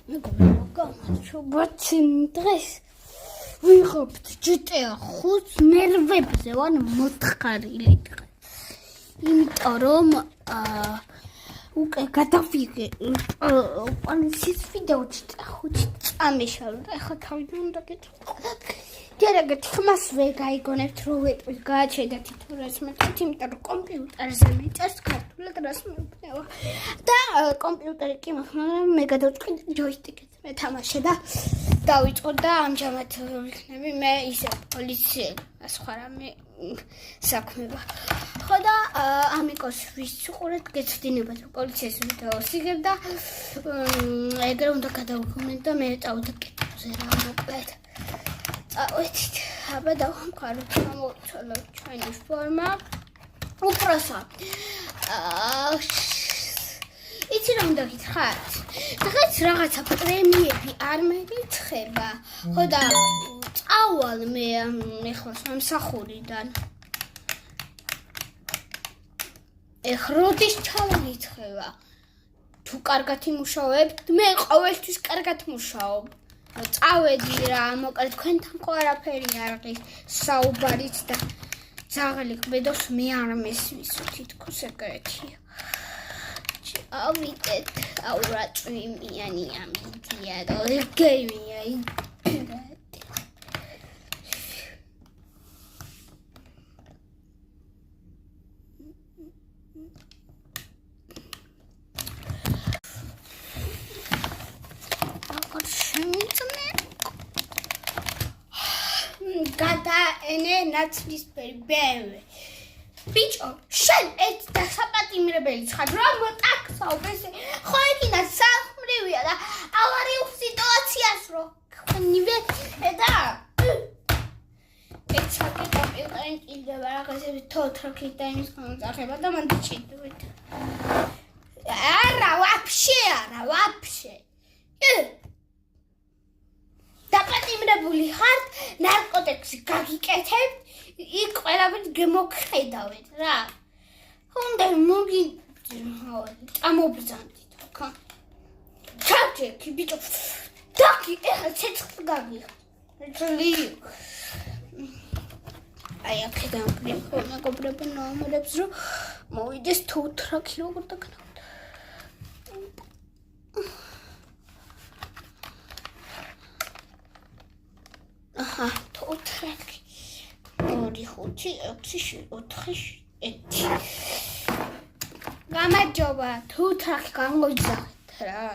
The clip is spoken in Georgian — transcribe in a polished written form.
მეგობრებო, გამარჯობათ. დღეს ვიღებთ GTA 5 ნერვებზე ვარ მოთხარილი დღეს. იმიტომ რომ უკვე გადავიღე პოლიციის ვიდეოჩი 5 წამიშალ და ახლა თავიდან უნდა გეტყვი. დიალოგით ხმას ვერ გაიგონებთ რომ ვეტყვი გააჩედა თითო რას მეტყვით, იმიტომ რომ კომპიუტერზე მიწერს ქართულად რას მეუბნება და კომპიუტერი კი მაქვს, მაგრამ მე გადავწყვიტ ჯოისტიკით მეთამაშე და დავიწყო და ამჟამად ვიქნები მე ისე პოლიციელი, სხვა რამე საქმეა. ხო და ამიკოს ვის უყურეთ გეცდინებათ რომ პოლიციის ვიდეოს იგებ და ეგრე უნდა გადავგონეთ და მე წავედი კეთებზე რა მოკლედ. წავედით, აბა დავამყაროთ, გამოვიცვალოთ ჩვენი ფორმა. უпроса. იცი რა უნდა გითხრათ? დღეს რაღაცა პრემიები არ მეკითხება. ხო და წავალ მე ეხლა სამსახურიდან. ეხლა როდის ჩავიკითხება? თუ კარგად იმუშავებთ, მე ყოველთვის კარგად მუშაობ. წავედი რა, მოკლედ თქვენთან ხო არაფერი არ არის საუბარიც და ძაღლი ყვედოს მე არ მესმის თითქოს ეგრეთია. ავიდეთ, აურა წვიმიანი ამიდია და ეგეიმია გადაენე ნაცრისფერი BMW. ბიჭო, შენ ეს დასაპატიმრებელი ხარ, რა მოტაქსაობ ესე? ხო ეგინა სახმრივია და ავარიულ სიტუაციას რო ხნივე და ეცაკი კომპიუტერი კიდევ რაღაცები თოთროქით და იმის განსახება და მანდ ჩიდვით. არა, ვაფშე. დაპატიმრებული ხართ, ნარკოტიკს გაგიკეთებთ, იქ ყველაფერს გემოხედავთ რა. უნდა მოგი წამობრძანდით, ხო? ჩავჭერქი ბიჭო. დაკი ეხლა ცეცხლს გაგიხარ. ძლივ. აი აქედან ვკრიფო მეგობრებო ნომერებს რომ მოვიდეს თუთრაკი როგორ დაგნავთ. აჰა, თუთრაკი. 2 5 6 4 1. გამარჯობა, თუთრაკი გამოიძახეთ რა.